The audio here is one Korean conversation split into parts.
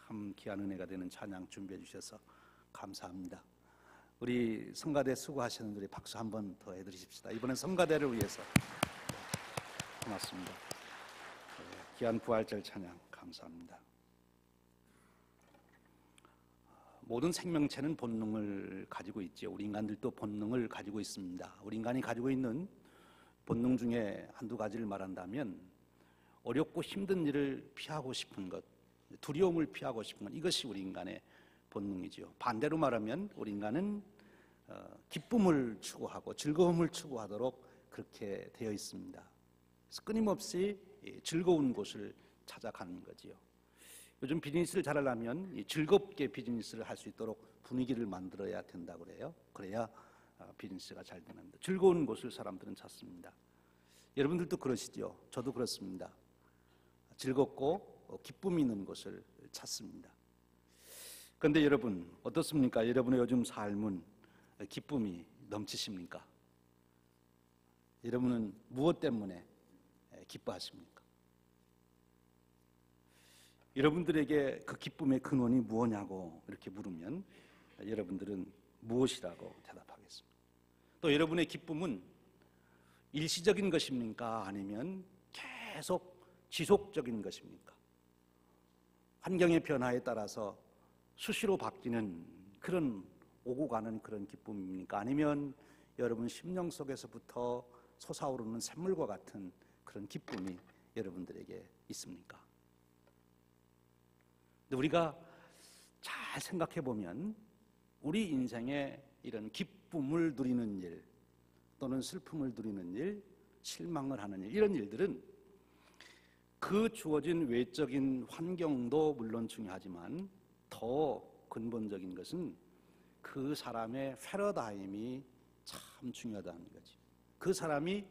참 귀한 은혜가 되는 찬양 준비해 주셔서 감사합니다. 우리 성가대 수고하시는 분들이 박수 한 번 더 해드리십시다. 이번엔 성가대를 위해서. 고맙습니다. 귀한 부활절 찬양 감사합니다. 모든 생명체는 본능을 가지고 있죠. 우리 인간들도 본능을 가지고 있습니다. 우리 인간이 가지고 있는 본능 중에 한두 가지를 말한다면 어렵고 힘든 일을 피하고 싶은 것, 두려움을 피하고 싶은 것, 이것이 우리 인간의 본능이지요. 반대로 말하면 우리 인간은 기쁨을 추구하고 즐거움을 추구하도록 그렇게 되어 있습니다. 그래서 끊임없이 즐거운 곳을 찾아가는 거지요. 요즘 비즈니스를 잘하려면 즐겁게 비즈니스를 할 수 있도록 분위기를 만들어야 된다고 그래요. 그래야 비즈니스가 잘 되는데 즐거운 곳을 사람들은 찾습니다. 여러분들도 그러시죠. 저도 그렇습니다. 즐겁고 기쁨이 있는 곳을 찾습니다. 그런데 여러분 어떻습니까? 여러분의 요즘 삶은 기쁨이 넘치십니까? 여러분은 무엇 때문에 기뻐하십니까? 여러분들에게 그 기쁨의 근원이 무엇냐고 이렇게 물으면 여러분들은 무엇이라고 대답하겠습니까? 또 여러분의 기쁨은 일시적인 것입니까? 아니면 계속 지속적인 것입니까? 환경의 변화에 따라서 수시로 바뀌는 그런 오고 가는 그런 기쁨입니까? 아니면 여러분 심령 속에서부터 솟아오르는 샘물과 같은 그런 기쁨이 여러분들에게 있습니까? 근데 우리가 잘 생각해 보면 우리 인생에 이런 기쁨을 누리는 일 또는 슬픔을 누리는 일, 실망을 하는 일, 이런 일들은 그 주어진 외적인 환경도 물론 중요하지만 더 근본적인 것은 그 사람의 패러다임이 참 중요하다는 거지. 그 사람이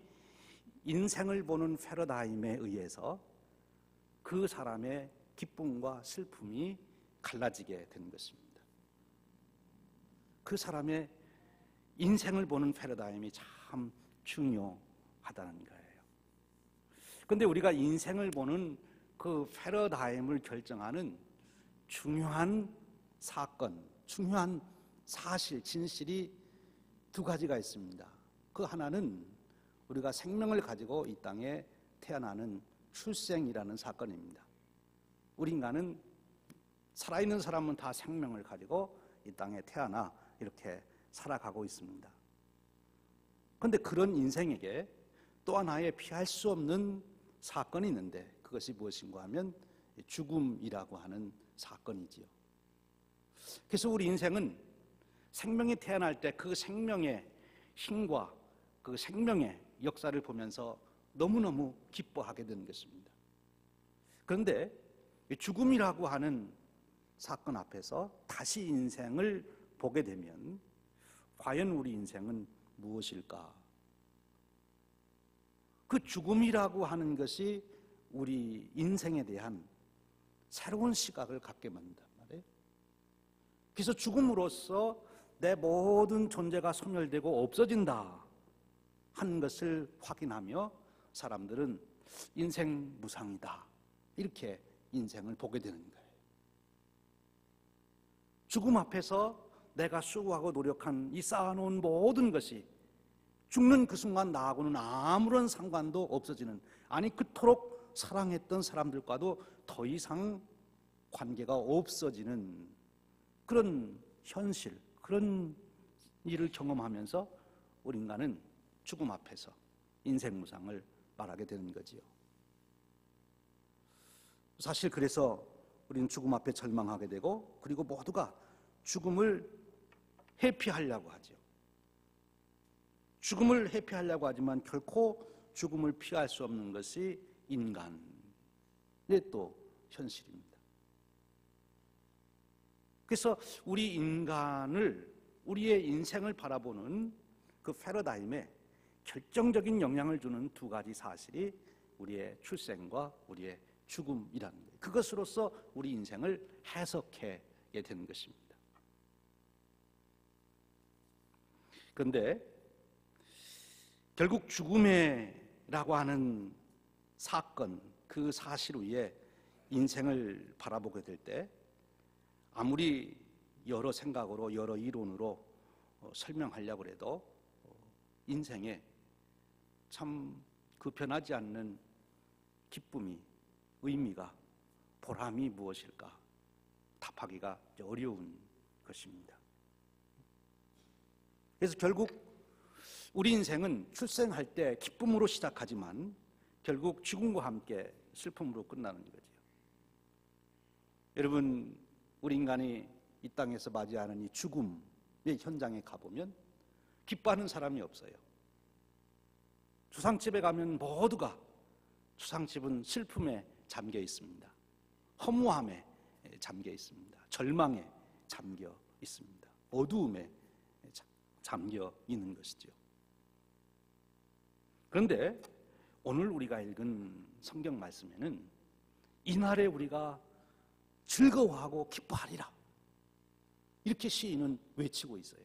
인생을 보는 패러다임에 의해서 그 사람의 기쁨과 슬픔이 갈라지게 되는 것입니다. 그 사람의 인생을 보는 패러다임이 참 중요하다는 거예요. 그런데 우리가 인생을 보는 그 패러다임을 결정하는 중요한 사건, 중요한 사실, 진실이 두 가지가 있습니다. 그 하나는 우리가 생명을 가지고 이 땅에 태어나는 출생이라는 사건입니다. 우리 인간은 살아있는 사람은 다 생명을 가지고 이 땅에 태어나 이렇게 살아가고 있습니다. 그런데 그런 인생에게 또 하나의 피할 수 없는 사건이 있는데 그것이 무엇인가 하면 죽음이라고 하는 사건이지요. 그래서 우리 인생은 생명이 태어날 때 그 생명의 힘과 그 생명의 역사를 보면서 너무너무 기뻐하게 되는 것입니다. 그런데 죽음이라고 하는 사건 앞에서 다시 인생을 보게 되면 과연 우리 인생은 무엇일까? 그 죽음이라고 하는 것이 우리 인생에 대한 새로운 시각을 갖게 만든단 말이에요. 그래서 죽음으로써 내 모든 존재가 소멸되고 없어진다 하는 것을 확인하며 사람들은 인생 무상이다 이렇게 인생을 보게 되는 거예요. 죽음 앞에서 내가 수고하고 노력한 이 쌓아놓은 모든 것이 죽는 그 순간 나하고는 아무런 상관도 없어지는, 아니 그토록 사랑했던 사람들과도 더 이상 관계가 없어지는 그런 현실, 그런 일을 경험하면서 우리 인간은 죽음 앞에서 인생 무상을 말하게 되는 거지요. 사실 그래서 우리는 죽음 앞에 절망하게 되고 그리고 모두가 죽음을 회피하려고 하죠. 죽음을 회피하려고 하지만 결코 죽음을 피할 수 없는 것이 인간의 또 현실입니다. 그래서 우리 인간을, 우리의 인생을 바라보는 그 패러다임에 결정적인 영향을 주는 두 가지 사실이 우리의 출생과 우리의 죽음이라는 거예요. 그것으로서 우리 인생을 해석하게 되는 것입니다. 그런데 결국 죽음이라고 하는 사건, 그 사실 위에 인생을 바라보게 될 때 아무리 여러 생각으로 여러 이론으로 설명하려고 해도 인생에 참 그 변하지 않는 기쁨이, 의미가, 보람이 무엇일까 답하기가 어려운 것입니다. 그래서 결국 우리 인생은 출생할 때 기쁨으로 시작하지만 결국 죽음과 함께 슬픔으로 끝나는 거죠. 여러분, 우리 인간이 이 땅에서 맞이하는 이 죽음의 현장에 가보면 기뻐하는 사람이 없어요. 주상집에 가면 모두가, 주상집은 슬픔에 잠겨 있습니다. 허무함에 잠겨 있습니다. 절망에 잠겨 있습니다. 어두움에 잠겨 있는 것이죠. 그런데 오늘 우리가 읽은 성경 말씀에는 이날에 우리가 즐거워하고 기뻐하리라, 이렇게 시인은 외치고 있어요.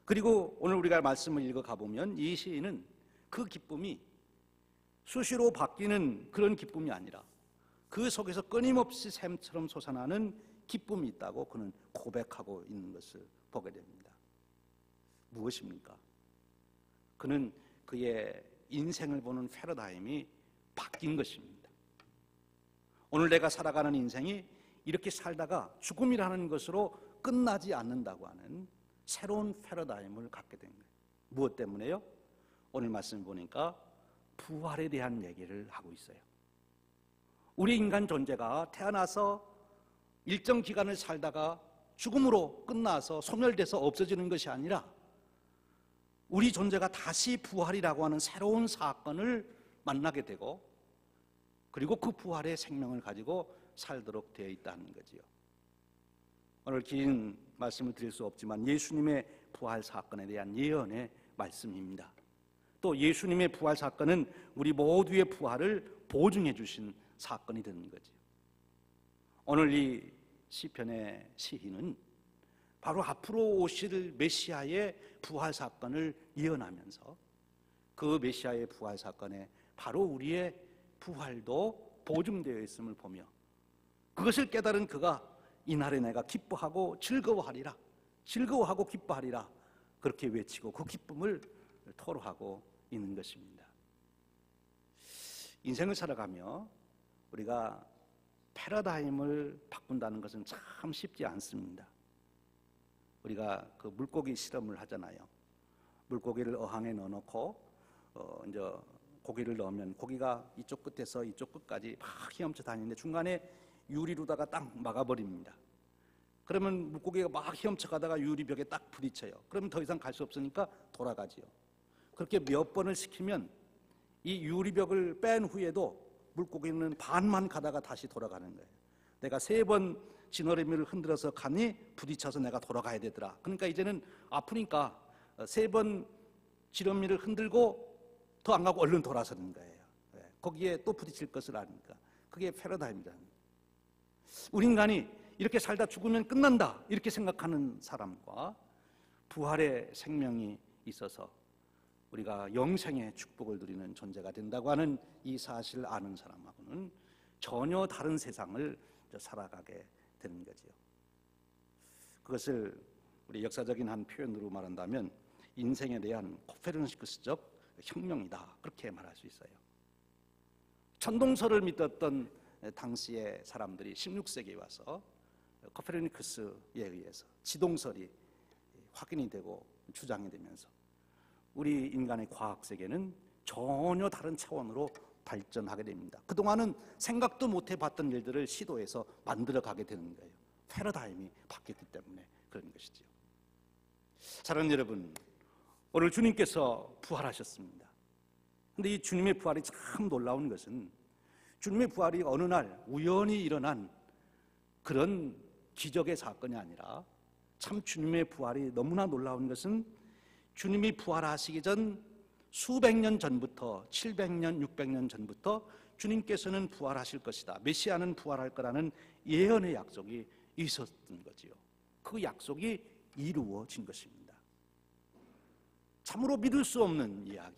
그리고 오늘 우리가 말씀을 읽어가 보면 이 시인은 그 기쁨이 수시로 바뀌는 그런 기쁨이 아니라 그 속에서 끊임없이 샘처럼 솟아나는 기쁨이 있다고 그는 고백하고 있는 것을 보게 됩니다. 무엇입니까? 그는 그의 인생을 보는 패러다임이 바뀐 것입니다. 오늘 내가 살아가는 인생이 이렇게 살다가 죽음이라는 것으로 끝나지 않는다고 하는 새로운 패러다임을 갖게 된 거예요. 무엇 때문에요? 오늘 말씀 보니까 부활에 대한 얘기를 하고 있어요. 우리 인간 존재가 태어나서 일정 기간을 살다가 죽음으로 끝나서 소멸돼서 없어지는 것이 아니라 우리 존재가 다시 부활이라고 하는 새로운 사건을 만나게 되고, 그리고 그 부활의 생명을 가지고 살도록 되어 있다는 거지요. 오늘 긴 말씀을 드릴 수 없지만 예수님의 부활 사건에 대한 예언의 말씀입니다. 또 예수님의 부활 사건은 우리 모두의 부활을 보증해 주신 사건이 되는 거죠. 오늘 이 시편의 시인은 바로 앞으로 오실 메시아의 부활 사건을 예언하면서 그 메시아의 부활 사건에 바로 우리의 부활도 보증되어 있음을 보며, 그것을 깨달은 그가 이날에 내가 기뻐하고 즐거워하리라, 즐거워하고 기뻐하리라, 그렇게 외치고 그 기쁨을 토로하고 있는 것입니다. 인생을 살아가며 우리가 패러다임을 바꾼다는 것은 참 쉽지 않습니다. 우리가 그 물고기 실험을 하잖아요. 물고기를 어항에 넣어놓고 이제 고기를 넣으면 고기가 이쪽 끝에서 이쪽 끝까지 막 헤엄쳐 다니는데 중간에 유리로다가 딱 막아버립니다. 그러면 물고기가 막 헤엄쳐 가다가 유리벽에 딱 부딪혀요. 그러면 더 이상 갈 수 없으니까 돌아가지요. 그렇게 몇 번을 시키면 이 유리벽을 뺀 후에도 물고기는 반만 가다가 다시 돌아가는 거예요. 내가 3번 지느러미를 흔들어서 가니 부딪혀서 내가 돌아가야 되더라. 그러니까 이제는 아프니까 3번 지느러미를 흔들고 더 안 가고 얼른 돌아서는 거예요. 거기에 또 부딪힐 것을 아니까. 그게 패러다임이다. 우리 인간이 이렇게 살다 죽으면 끝난다, 이렇게 생각하는 사람과 부활의 생명이 있어서 우리가 영생의 축복을 누리는 존재가 된다고 하는 이 사실을 아는 사람하고는 전혀 다른 세상을 살아가게 되는 거죠. 그것을 우리 역사적인 한 표현으로 말한다면 인생에 대한 코페르니쿠스적 혁명이다, 그렇게 말할 수 있어요. 천동설을 믿었던 당시의 사람들이 16세기에 와서 코페르니쿠스에 의해서 지동설이 확인이 되고 주장이 되면서 우리 인간의 과학 세계는 전혀 다른 차원으로 발전하게 됩니다. 그동안은 생각도 못 해봤던 일들을 시도해서 만들어가게 되는 거예요. 패러다임이 바뀌었기 때문에 그런 것이죠. 사랑하는 여러분, 오늘 주님께서 부활하셨습니다. 그런데 이 주님의 부활이 참 놀라운 것은 주님의 부활이 어느 날 우연히 일어난 그런 기적의 사건이 아니라 참 주님의 부활이 너무나 놀라운 것은 주님이 부활하시기 전 수백 년 전부터 700년, 600년 전부터 주님께서는 부활하실 것이다, 메시아는 부활할 거라는 예언의 약속이 있었던 거지요. 그 약속이 이루어진 것입니다. 참으로 믿을 수 없는 이야기,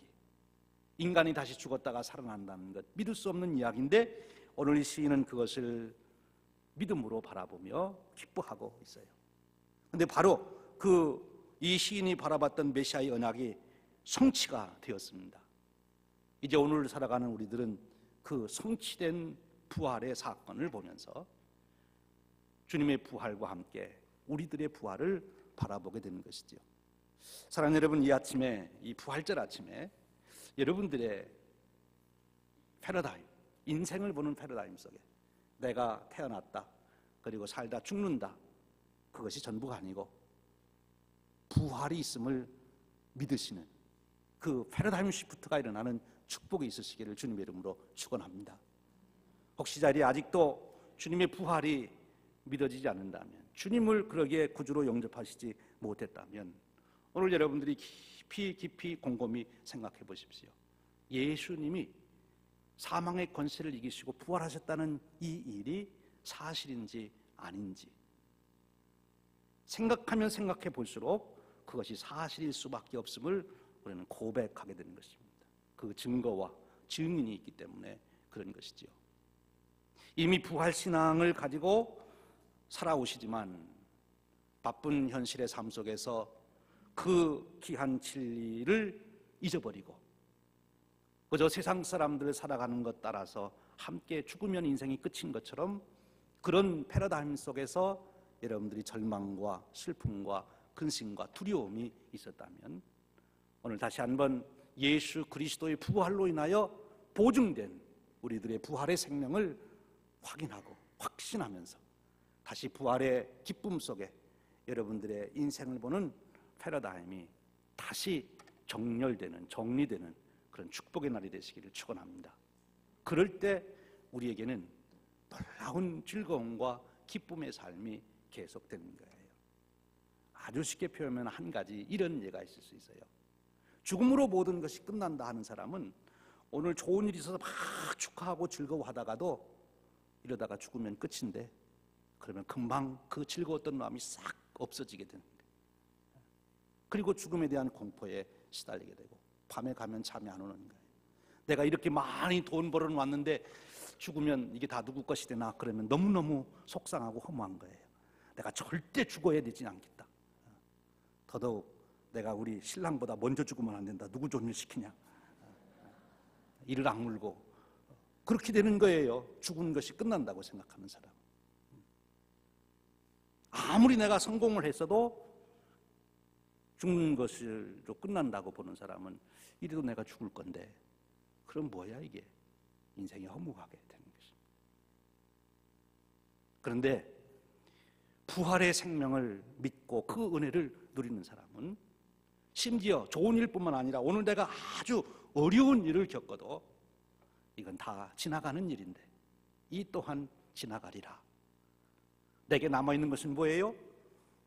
인간이 다시 죽었다가 살아난다는 것, 믿을 수 없는 이야기인데 오늘 이 시인은 그것을 믿음으로 바라보며 기뻐하고 있어요. 그런데 바로 이 시인이 바라봤던 메시아의 언약이 성취가 되었습니다. 이제 오늘 살아가는 우리들은 그 성취된 부활의 사건을 보면서 주님의 부활과 함께 우리들의 부활을 바라보게 되는 것이죠. 사랑하는 여러분, 이 아침에, 이 부활절 아침에 여러분들의 패러다임, 인생을 보는 패러다임 속에 내가 태어났다, 그리고 살다 죽는다, 그것이 전부가 아니고 부활이 있음을 믿으시는 그 패러다임 시프트가 일어나는 축복이 있으시기를 주님의 이름으로 축원합니다. 혹시 자리에 아직도 주님의 부활이 믿어지지 않는다면, 주님을 그러기에 구주로 영접하시지 못했다면 오늘 여러분들이 깊이 곰곰이 생각해 보십시오. 예수님이 사망의 권세를 이기시고 부활하셨다는 이 일이 사실인지 아닌지 생각하면 생각해 볼수록 그것이 사실일 수밖에 없음을 우리는 고백하게 되는 것입니다. 그 증거와 증인이 있기 때문에 그런 것이지요. 이미 부활신앙을 가지고 살아오시지만 바쁜 현실의 삶 속에서 그 귀한 진리를 잊어버리고 그저 세상 사람들 살아가는 것 따라서 함께 죽으면 인생이 끝인 것처럼 그런 패러다임 속에서 여러분들이 절망과 슬픔과 근심과 두려움이 있었다면 오늘 다시 한번 예수 그리스도의 부활로 인하여 보증된 우리들의 부활의 생명을 확인하고 확신하면서 다시 부활의 기쁨 속에 여러분들의 인생을 보는 패러다임이 다시 정렬되는, 정리되는 그런 축복의 날이 되시기를 축원합니다. 그럴 때 우리에게는 놀라운 즐거움과 기쁨의 삶이 계속되는 거예요. 아주 쉽게 표현하면 한 가지 이런 예가 있을 수 있어요. 죽음으로 모든 것이 끝난다 하는 사람은 오늘 좋은 일이 있어서 막 축하하고 즐거워하다가도 이러다가 죽으면 끝인데 그러면 금방 그 즐거웠던 마음이 싹 없어지게 되는 거예요. 그리고 죽음에 대한 공포에 시달리게 되고 밤에 가면 잠이 안 오는 거예요. 내가 이렇게 많이 돈 벌어놨는데 죽으면 이게 다 누구 것이 되나 그러면 너무너무 속상하고 허무한 거예요. 내가 절대 죽어야 되진 않겠다. 더더욱 내가 우리 신랑보다 먼저 죽으면 안 된다. 누구 존중시키냐. 이를 악물고 그렇게 되는 거예요. 죽은 것이 끝난다고 생각하는 사람. 아무리 내가 성공을 했어도 죽는 것으로 끝난다고 보는 사람은 이래도 내가 죽을 건데 그럼 뭐야 이게. 인생이 허무하게 되는 것입니다. 그런데 부활의 생명을 믿고 그 은혜를 누리는 사람은 심지어 좋은 일뿐만 아니라 오늘 내가 아주 어려운 일을 겪어도 이건 다 지나가는 일인데 이 또한 지나가리라. 내게 남아있는 것은 뭐예요?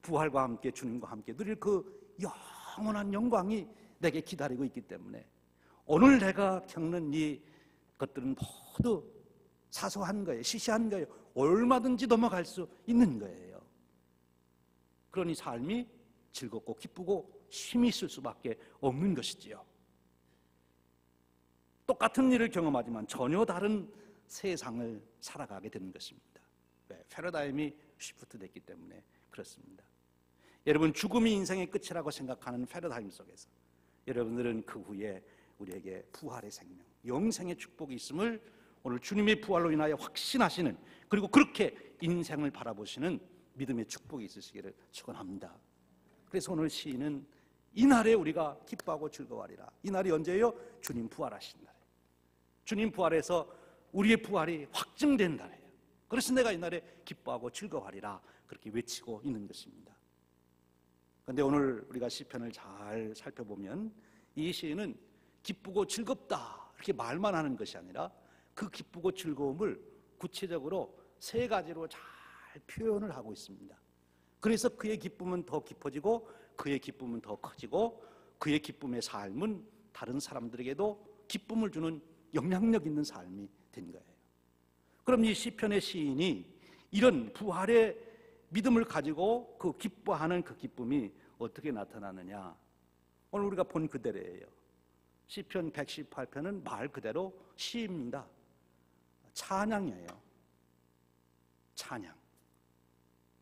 부활과 함께 주님과 함께 누릴 그 영원한 영광이 내게 기다리고 있기 때문에 오늘 내가 겪는 이 것들은 모두 사소한 거예요. 시시한 거예요. 얼마든지 넘어갈 수 있는 거예요. 그러니 삶이 즐겁고 기쁘고 힘이 있을 수밖에 없는 것이지요. 똑같은 일을 경험하지만 전혀 다른 세상을 살아가게 되는 것입니다. 왜? 패러다임이 시프트 됐기 때문에 그렇습니다. 여러분, 죽음이 인생의 끝이라고 생각하는 패러다임 속에서 여러분들은 그 후에 우리에게 부활의 생명, 영생의 축복이 있음을 오늘 주님의 부활로 인하여 확신하시는, 그리고 그렇게 인생을 바라보시는 믿음의 축복이 있으시기를 축원합니다. 그래서 오늘 시인은 이날에 우리가 기뻐하고 즐거워하리라. 이날이 언제예요? 주님 부활하신 날이에요. 주님 부활해서 우리의 부활이 확증된 날이에요. 그래서 내가 이날에 기뻐하고 즐거워하리라 그렇게 외치고 있는 것입니다. 그런데 오늘 우리가 시편을 잘 살펴보면 이 시인은 기쁘고 즐겁다 이렇게 말만 하는 것이 아니라 그 기쁘고 즐거움을 구체적으로 세 가지로 잘 표현을 하고 있습니다. 그래서 그의 기쁨은 더 깊어지고 그의 기쁨은 더 커지고 그의 기쁨의 삶은 다른 사람들에게도 기쁨을 주는 영향력 있는 삶이 된 거예요. 그럼 이 시편의 시인이 이런 부활의 믿음을 가지고 그 기뻐하는 그 기쁨이 어떻게 나타나느냐, 오늘 우리가 본 그대로예요. 시편 118편은 말 그대로 시입니다. 찬양이에요. 찬양.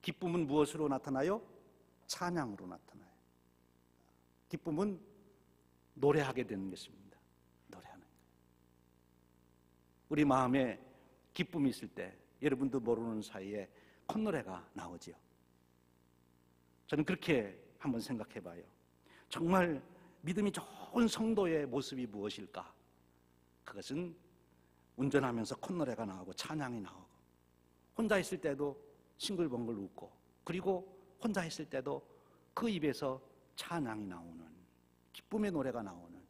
기쁨은 무엇으로 나타나요? 찬양으로 나타나요. 기쁨은 노래하게 되는 것입니다. 노래하는 거예요. 우리 마음에 기쁨이 있을 때 여러분도 모르는 사이에 콧노래가 나오지요. 저는 그렇게 한번 생각해 봐요. 정말 믿음이 좋은 성도의 모습이 무엇일까? 그것은 운전하면서 콧노래가 나오고 찬양이 나오고, 혼자 있을 때도 싱글벙글 웃고, 그리고 혼자 있을 때도 그 입에서 찬양이 나오는, 기쁨의 노래가 나오는,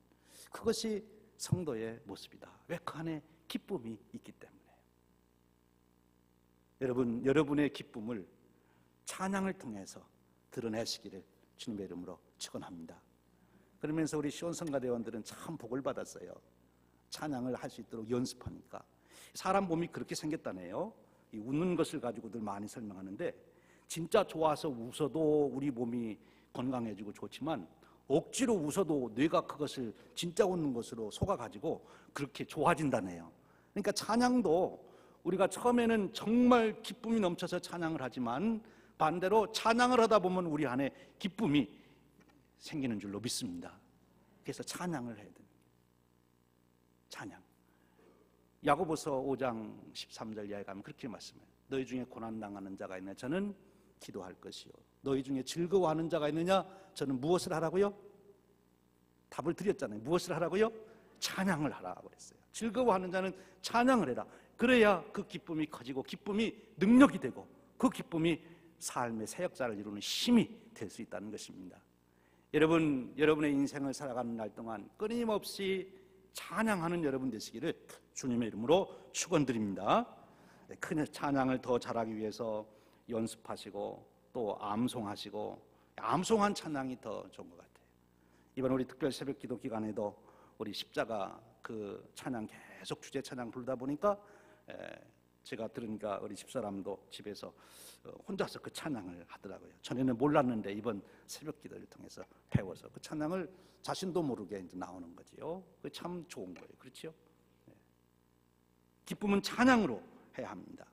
그것이 성도의 모습이다. 왜? 그 안에 기쁨이 있기 때문에. 여러분, 여러분의 기쁨을 찬양을 통해서 드러내시기를 주님의 이름으로 축원합니다. 그러면서 우리 시온성가대원들은 참 복을 받았어요. 찬양을 할 수 있도록 연습하니까. 사람 몸이 그렇게 생겼다네요. 이 웃는 것을 가지고들 많이 설명하는데, 진짜 좋아서 웃어도 우리 몸이 건강해지고 좋지만, 억지로 웃어도 뇌가 그것을 진짜 웃는 것으로 속아가지고 그렇게 좋아진다네요. 그러니까 찬양도 우리가 처음에는 정말 기쁨이 넘쳐서 찬양을 하지만, 반대로 찬양을 하다 보면 우리 안에 기쁨이 생기는 줄로 믿습니다. 그래서 찬양을 해야 됩니다. 찬양. 야고보서 5장 13절 이하에 가면 그렇게 말씀해요. 너희 중에 고난당하는 자가 있느냐? 저는 기도할 것이요. 너희 중에 즐거워하는 자가 있느냐? 저는 무엇을 하라고요? 답을 드렸잖아요. 무엇을 하라고요? 찬양을 하라고 그랬어요. 즐거워하는 자는 찬양을 해라. 그래야 그 기쁨이 커지고 기쁨이 능력이 되고 그 기쁨이 삶의 새 역사를 이루는 힘이 될 수 있다는 것입니다. 여러분, 여러분의 인생을 살아가는 날 동안 끊임없이 찬양하는 여러분 되시기를 주님의 이름으로 축원드립니다. 큰 찬양을 더 잘하기 위해서 연습하시고 또 암송하시고, 암송한 찬양이 더 좋은 것 같아요. 이번 우리 특별 새벽 기도 기간에도 우리 십자가 그 찬양 계속 주제 찬양 부르다 보니까 제가 들으니까 우리 집사람도 집에서 혼자서 그 찬양을 하더라고요. 전에는 몰랐는데 이번 새벽 기도를 통해서 배워서 그 찬양을 자신도 모르게 이제 나오는 거지요. 그게 참 좋은 거예요. 그렇죠? 기쁨은 찬양으로 해야 합니다.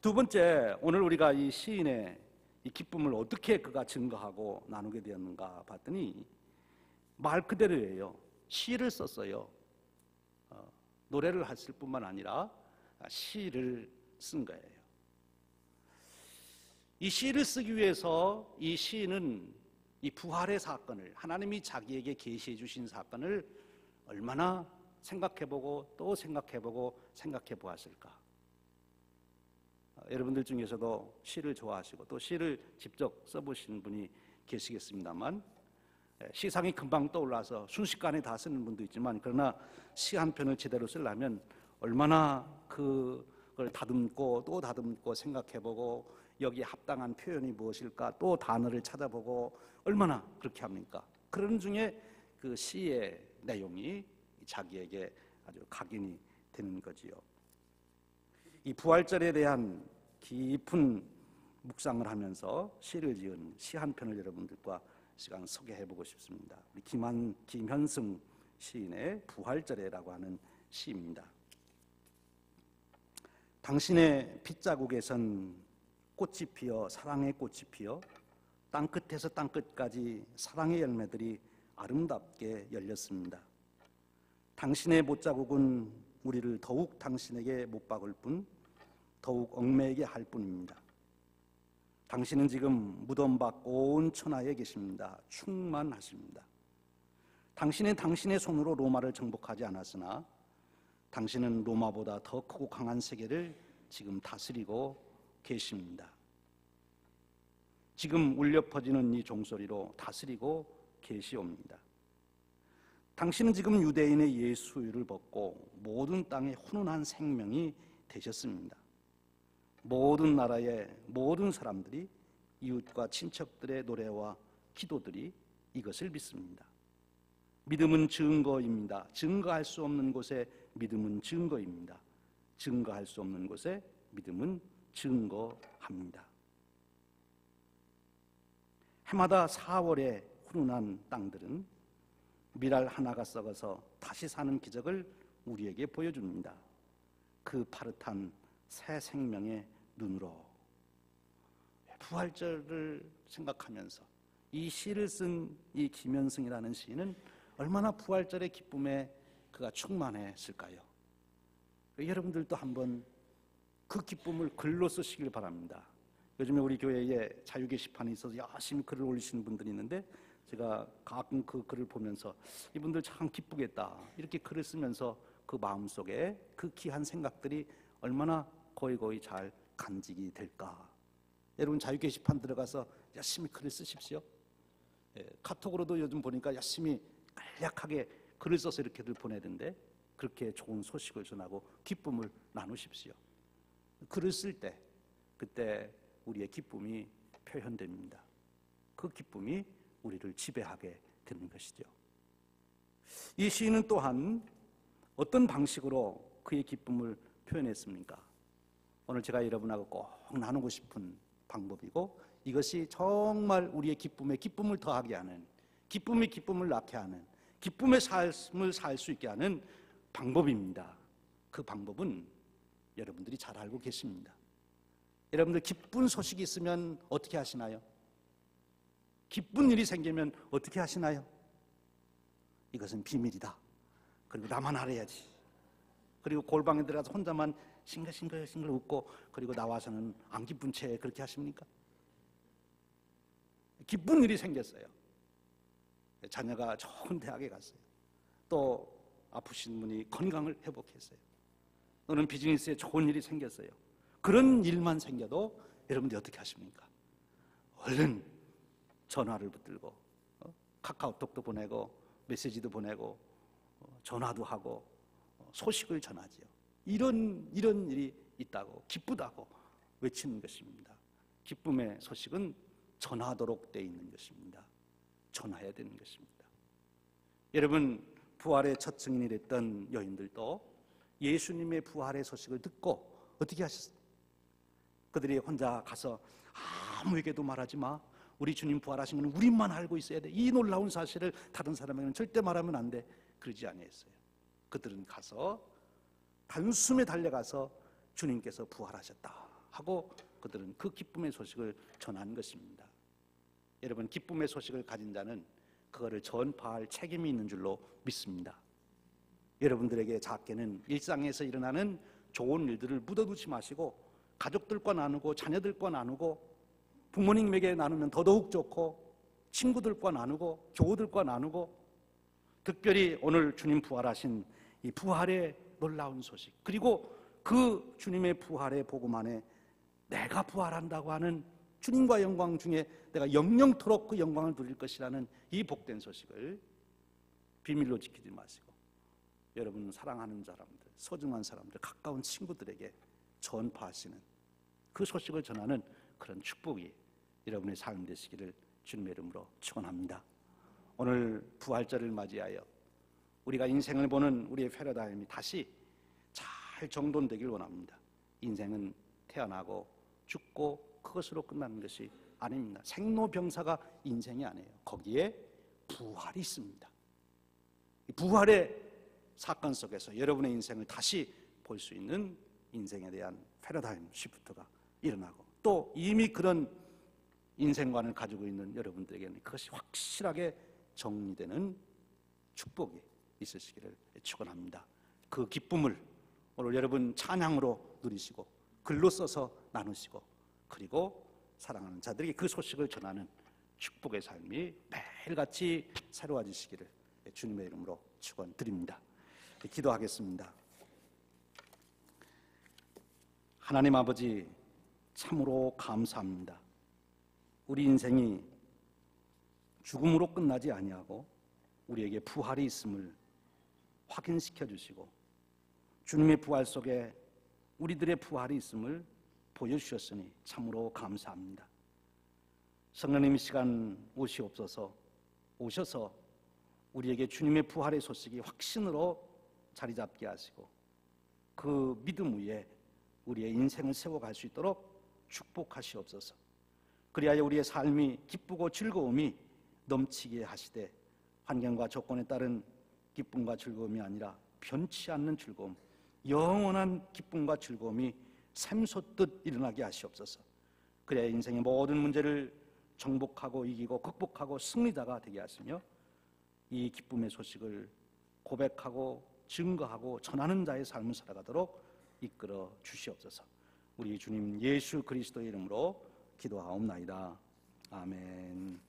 두 번째, 오늘 우리가 이 시인의 이 기쁨을 어떻게 그가 증거하고 나누게 되었는가 봤더니 말 그대로예요. 시를 썼어요. 노래를 했을 뿐만 아니라 시를 쓴 거예요. 이 시를 쓰기 위해서 이 시인은 이 부활의 사건을, 하나님이 자기에게 계시해 주신 사건을 얼마나 생각해보고 또 생각해보고 생각해 보았을까. 여러분들 중에서도 시를 좋아하시고 또 시를 직접 써보신 분이 계시겠습니다만, 시상이 금방 떠올라서 순식간에 다 쓰는 분도 있지만, 그러나 시 한 편을 제대로 쓰려면 얼마나 그걸 다듬고 또 다듬고 생각해보고 여기에 합당한 표현이 무엇일까 또 단어를 찾아보고 얼마나 그렇게 합니까? 그런 중에 그 시의 내용이 자기에게 아주 각인이 되는 거지요. 이 부활절에 대한 깊은 묵상을 하면서 시를 지은 시 한 편을 여러분들과 시간 소개해보고 싶습니다. 우리 김현승 시인의 부활절에라고 하는 시입니다. 당신의 핏자국에선 꽃이 피어 사랑의 꽃이 피어 땅끝에서 땅끝까지 사랑의 열매들이 아름답게 열렸습니다. 당신의 못자국은 우리를 더욱 당신에게 못 박을 뿐, 더욱 얽매이게 할 뿐입니다. 당신은 지금 무덤 밖 온 천하에 계십니다. 충만하십니다. 당신은 당신의 손으로 로마를 정복하지 않았으나 당신은 로마보다 더 크고 강한 세계를 지금 다스리고 계십니다. 지금 울려 퍼지는 이 종소리로 다스리고 계시옵니다. 당신은 지금 유대인의 예수를 벗고 모든 땅에 훈훈한 생명이 되셨습니다. 모든 나라의 모든 사람들이, 이웃과 친척들의 노래와 기도들이 이것을 믿습니다. 믿음은 증거입니다. 증거할 수 없는 곳에 믿음은 증거입니다. 증거할 수 없는 곳에 믿음은 증거합니다. 해마다 4월에 훈훈한 땅들은 밀알 하나가 썩어서 다시 사는 기적을 우리에게 보여줍니다. 그 파릇한 새 생명의 눈으로 부활절을 생각하면서 이 시를 쓴 이 김현승이라는 시인은 얼마나 부활절의 기쁨에 그가 충만했을까요? 여러분들도 한번 그 기쁨을 글로 쓰시길 바랍니다. 요즘에 우리 교회에 자유 게시판이 있어서 열심히 글을 올리시는 분들이 있는데 제가 가끔 그 글을 보면서 이분들 참 기쁘겠다 이렇게 글을 쓰면서 그 마음속에 그 귀한 생각들이 얼마나 거의 잘 간직이 될까. 여러분 자유 게시판 들어가서 열심히 글을 쓰십시오. 카톡으로도 요즘 보니까 열심히 간략하게 글을 써서 이렇게들 보내던데 그렇게 좋은 소식을 전하고 기쁨을 나누십시오. 글을 쓸 때 그때 우리의 기쁨이 표현됩니다. 그 기쁨이 우리를 지배하게 되는 것이죠. 이 시인은 또한 어떤 방식으로 그의 기쁨을 표현했습니까? 오늘 제가 여러분하고 꼭 나누고 싶은 방법이고 이것이 정말 우리의 기쁨에 기쁨을 더하게 하는 기쁨이 기쁨을 낳게 하는 기쁨의 삶을 살 수 있게 하는 방법입니다. 그 방법은 여러분들이 잘 알고 계십니다. 여러분들 기쁜 소식이 있으면 어떻게 하시나요? 기쁜 일이 생기면 어떻게 하시나요? 이것은 비밀이다. 그리고 나만 알아야지. 그리고 골방에 들어가서 혼자만 싱글싱글 웃고 그리고 나와서는 안 기쁜 채 그렇게 하십니까? 기쁜 일이 생겼어요. 자녀가 좋은 대학에 갔어요. 또 아프신 분이 건강을 회복했어요. 또는 비즈니스에 좋은 일이 생겼어요. 그런 일만 생겨도 여러분들이 어떻게 하십니까? 얼른 전화를 붙들고 카카오톡도 보내고 메시지도 보내고 전화도 하고 소식을 전하지요. 이런 일이 있다고 기쁘다고 외치는 것입니다. 기쁨의 소식은 전하도록 되어 있는 것입니다. 전해야 되는 것입니다. 여러분 부활의 첫 증인이 됐던 여인들도 예수님의 부활의 소식을 듣고 어떻게 하셨어요? 그들이 혼자 가서 아무에게도 말하지 마. 우리 주님 부활하신 것은 우리만 알고 있어야 돼. 이 놀라운 사실을 다른 사람에게는 절대 말하면 안 돼. 그러지 아니했어요. 그들은 가서 단숨에 달려가서 주님께서 부활하셨다 하고 그들은 그 기쁨의 소식을 전한 것입니다. 여러분 기쁨의 소식을 가진 자는 그거를 전파할 책임이 있는 줄로 믿습니다. 여러분들에게 작게는 일상에서 일어나는 좋은 일들을 묻어두지 마시고 가족들과 나누고 자녀들과 나누고 부모님에게 나누면 더더욱 좋고 친구들과 나누고 교우들과 나누고 특별히 오늘 주님 부활하신 이 부활의 놀라운 소식 그리고 그 주님의 부활의 복음 안에 내가 부활한다고 하는 주님과 영광 중에 내가 영영토록 그 영광을 누릴 것이라는 이 복된 소식을 비밀로 지키지 마시고 여러분 사랑하는 사람들, 소중한 사람들, 가까운 친구들에게 전파하시는 그 소식을 전하는 그런 축복이 여러분의 삶 되시기를 주님의 이름으로 축원합니다. 오늘 부활절을 맞이하여 우리가 인생을 보는 우리의 패러다임이 다시 잘 정돈되길 원합니다. 인생은 태어나고 죽고 그것으로 끝나는 것이 아닙니다. 생로병사가 인생이 아니에요. 거기에 부활이 있습니다. 이 부활의 사건 속에서 여러분의 인생을 다시 볼 수 있는 인생에 대한 패러다임 시프트가 일어나고 또 이미 그런 인생관을 가지고 있는 여러분들에게는 그것이 확실하게 정리되는 축복이 있으시기를 축원합니다. 그 기쁨을 오늘 여러분 찬양으로 누리시고 글로 써서 나누시고 그리고 사랑하는 자들에게 그 소식을 전하는 축복의 삶이 매일같이 새로워지시기를 주님의 이름으로 축원드립니다. 기도하겠습니다. 하나님 아버지 참으로 감사합니다. 우리 인생이 죽음으로 끝나지 아니하고 우리에게 부활이 있음을 확인시켜 주시고 주님의 부활 속에 우리들의 부활이 있음을 보여주셨으니 참으로 감사합니다. 성령님 이 시간 오셔서 우리에게 주님의 부활의 소식이 확신으로 자리 잡게 하시고 그 믿음 위에 우리의 인생을 세워갈 수 있도록 축복하시옵소서. 그리하여 우리의 삶이 기쁘고 즐거움이 넘치게 하시되 환경과 조건에 따른 기쁨과 즐거움이 아니라 변치 않는 즐거움, 영원한 기쁨과 즐거움이 샘솟듯 일어나게 하시옵소서. 그래야 인생의 모든 문제를 정복하고 이기고 극복하고 승리자가 되게 하시며 이 기쁨의 소식을 고백하고 증거하고 전하는 자의 삶을 살아가도록 이끌어 주시옵소서. 우리 주님 예수 그리스도의 이름으로 기도하옵나이다. 아멘.